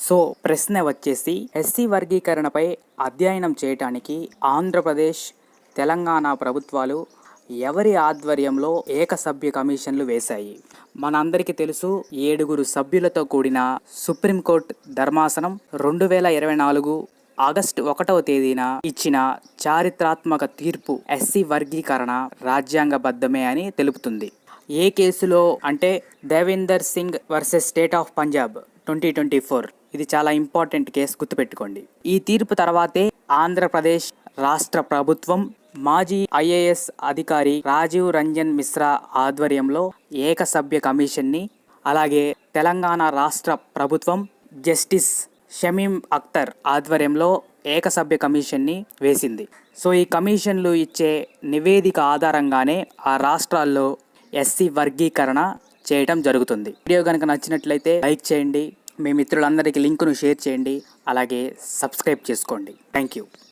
So ప్రశ్న వచ్చేసి SC వర్గీకరణపై అధ్యయనం చేయటానికి ఆంధ్రప్రదేశ్, తెలంగాణ ప్రభుత్వాలు ఎవరి ఆధ్వర్యంలో ఏకసభ్య కమిషన్లు వేశాయి? మనందరికీ తెలుసు, 7 సభ్యులతో కూడిన సుప్రీంకోర్టు ధర్మాసనం 2024 ఆగస్టు 1వ తేదీన ఇచ్చిన చారిత్రాత్మక తీర్పు ఎస్సీ వర్గీకరణ రాజ్యాంగబద్ధమే అని తెలుపుతుంది. ఏ కేసులో అంటే Devender Singh versus state of Punjab 2024. ఇది చాలా ఇంపార్టెంట్ కేసు, గుర్తుపెట్టుకోండి. ఈ తీర్పు తర్వాతే ఆంధ్రప్రదేశ్ రాష్ట్ర ప్రభుత్వం మాజీ ఐఏఎస్ అధికారి రాజీవ్ రంజన్ మిశ్రా ఆధ్వర్యంలో ఏకసభ్య కమిషన్ని, అలాగే తెలంగాణ రాష్ట్ర ప్రభుత్వం జస్టిస్ షమీం అఖ్తర్ ఆధ్వర్యంలో ఏకసభ్య కమిషన్ని వేసింది. సో ఈ కమిషన్లు ఇచ్చే నివేదిక ఆధారంగానే ఆ రాష్ట్రాల్లో ఎస్సీ వర్గీకరణ చేయటం జరుగుతుంది. వీడియో కనుక నచ్చినట్లయితే లైక్ చేయండి, మీ మిత్రులందరికీ లింకును షేర్ చేయండి, అలాగే సబ్స్క్రైబ్ చేసుకోండి. Thank you.